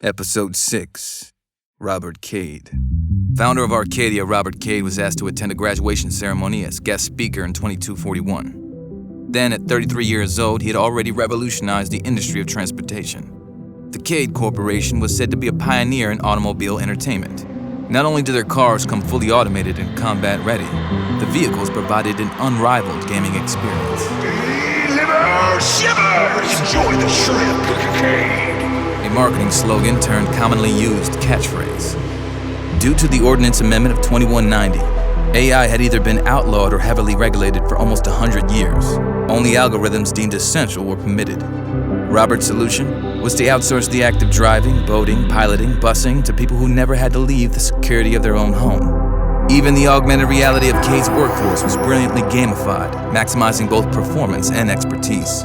Episode 6, Robert Kade. Founder of Arkadia, Robert Kade was asked to attend a graduation ceremony as guest speaker in 2241. Then, at 33 years old, he had already revolutionized the industry of transportation. The Kade Corporation was said to be a pioneer in automobile entertainment. Not only did their cars come fully automated and combat-ready, the vehicles provided an unrivaled gaming experience. Deliver shivers! Enjoy the shrimp, Kade! A marketing slogan turned commonly used catchphrase. Due to the Ordinance Amendment of 2190, AI had either been outlawed or heavily regulated for almost 100 years. Only algorithms deemed essential were permitted. Robert's solution was to outsource the act of driving, boating, piloting, busing to people who never had to leave the security of their own home. Even the augmented reality of Kade's workforce was brilliantly gamified, maximizing both performance and expertise.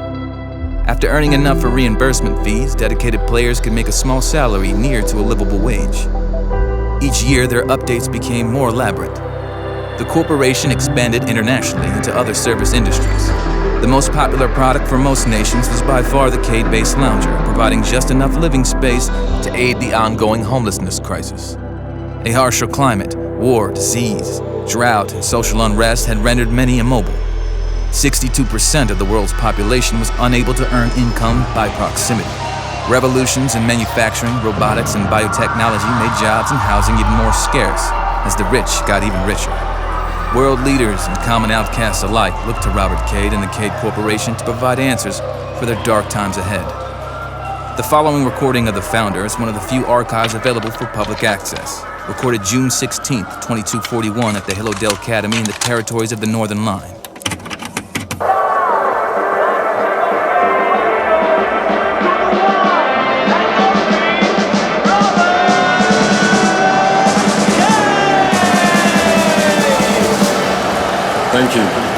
After earning enough for reimbursement fees, dedicated players could make a small salary near to a livable wage. Each year, their updates became more elaborate. The corporation expanded internationally into other service industries. The most popular product for most nations was by far the Kade-based lounger, providing just enough living space to aid the ongoing homelessness crisis. A harsher climate, war, disease, drought, and social unrest had rendered many immobile. 62% of the world's population was unable to earn income by proximity. Revolutions in manufacturing, robotics, and biotechnology made jobs and housing even more scarce as the rich got even richer. World leaders and common outcasts alike looked to Robert Kade and the Kade Corporation to provide answers for their dark times ahead. The following recording of the founder is one of the few archives available for public access, recorded June 16, 2241 at the Hillodale Academy in the territories of the Northern Line.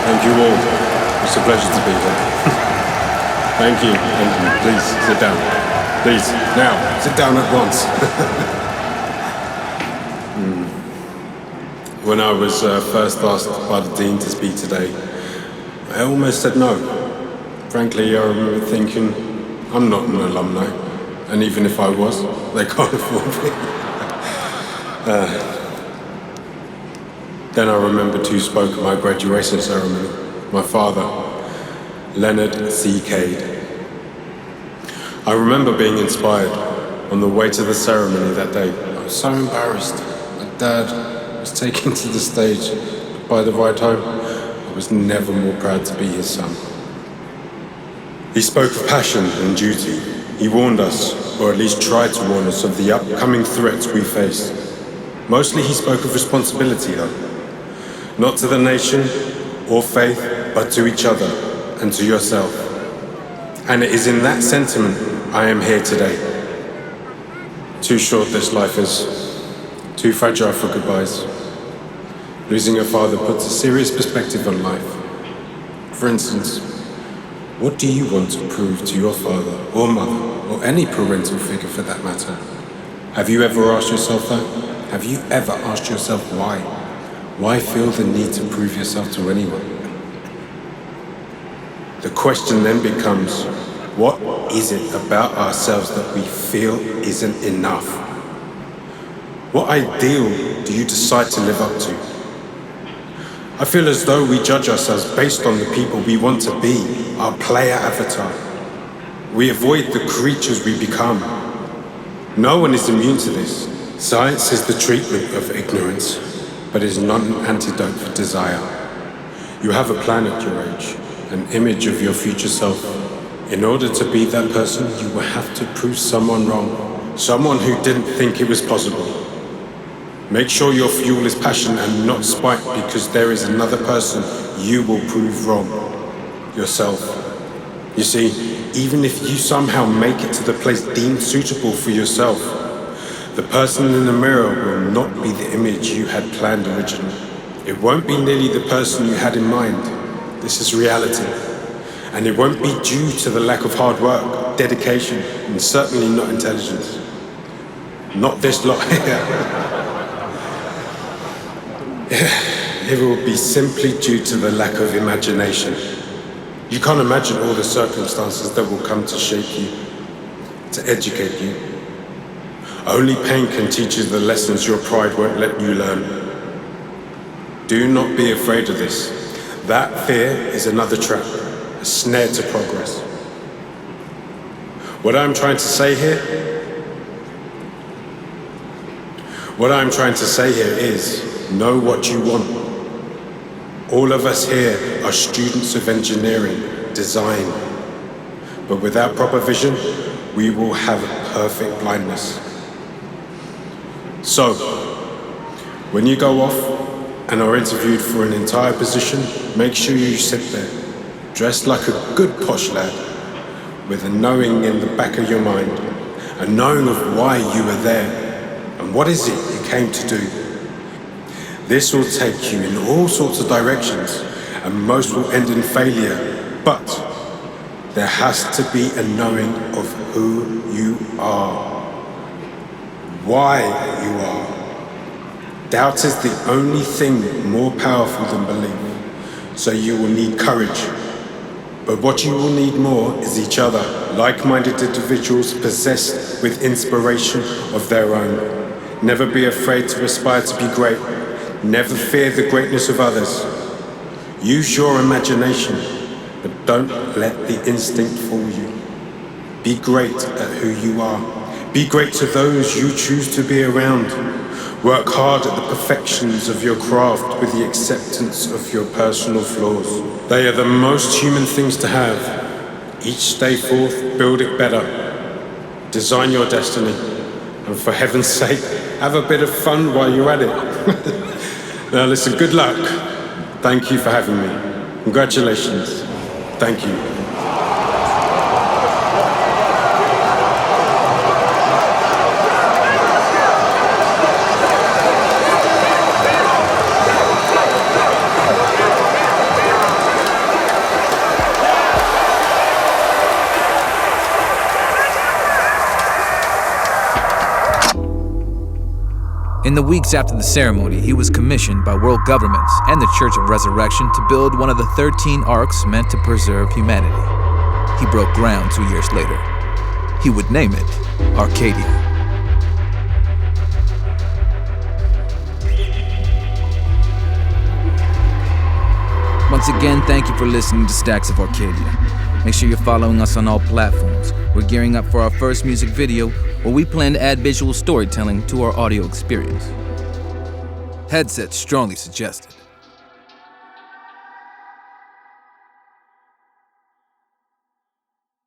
Thank you all. It's a pleasure to be here. Thank you. Please, sit down. Please, now, sit down at once. When I was first asked by the Dean to speak today, I almost said no. Frankly, I remember thinking, I'm not an alumni, and even if I was, they can't afford me. Then I remembered who spoke at my graduation ceremony. My father, Leonard C. Kade. I remember being inspired on the way to the ceremony that day. I was so embarrassed. My dad was taken to the stage. By the ride home, I was never more proud to be his son. He spoke of passion and duty. He warned us, or at least tried to warn us, of the upcoming threats we face. Mostly he spoke of responsibility though. Not to the nation or faith, but to each other and to yourself. And it is in that sentiment I am here today. Too short this life is, too fragile for goodbyes. Losing a father puts a serious perspective on life. For instance, what do you want to prove to your father or mother, or any parental figure for that matter? Have you ever asked yourself that? Have you ever asked yourself why? Why feel the need to prove yourself to anyone? The question then becomes, what is it about ourselves that we feel isn't enough? What ideal do you decide to live up to? I feel as though we judge ourselves based on the people we want to be, our player avatar. We avoid the creatures we become. No one is immune to this. Science is the treatment of ignorance, but is not an antidote for desire. You have a plan at your age, an image of your future self. In order to be that person, you will have to prove someone wrong, someone who didn't think it was possible. Make sure your fuel is passion and not spite, because there is another person you will prove wrong, yourself. You see, even if you somehow make it to the place deemed suitable for yourself, the person in the mirror will not be the image you had planned originally. It won't be nearly the person you had in mind. This is reality. And it won't be due to the lack of hard work, dedication, and certainly not intelligence. Not this lot here. It will be simply due to the lack of imagination. You can't imagine all the circumstances that will come to shape you, to educate you, Only pain can teach you the lessons your pride won't let you learn. Do not be afraid of this. That fear is another trap, a snare to progress. What I'm trying to say here is, know what you want. All of us here are students of engineering, design. But without proper vision, we will have perfect blindness. So, when you go off and are interviewed for an entire position, make sure you sit there, dressed like a good posh lad, with a knowing in the back of your mind, a knowing of why you were there, and what is it you came to do. This will take you in all sorts of directions, and most will end in failure, but there has to be a knowing of who you are, why you are. Doubt is the only thing more powerful than belief, so you will need courage. But what you will need more is each other, like-minded individuals possessed with inspiration of their own. Never be afraid to aspire to be great. Never fear the greatness of others. Use your imagination, but don't let the instinct fool you. Be great at who you are. Be great to those you choose to be around. Work hard at the perfections of your craft with the acceptance of your personal flaws. They are the most human things to have. Each day forth, build it better. Design your destiny. And for heaven's sake, have a bit of fun while you're at it. Now listen, good luck. Thank you for having me. Congratulations. Thank you. In the weeks after the ceremony, he was commissioned by world governments and the Church of Resurrection to build one of the 13 arcs meant to preserve humanity. He broke ground 2 years later. He would name it Arkadia. Once again, thank you for listening to Stacks of Arkadia. Make sure you're following us on all platforms. We're gearing up for our first music video, where we plan to add visual storytelling to our audio experience. Headsets strongly suggested.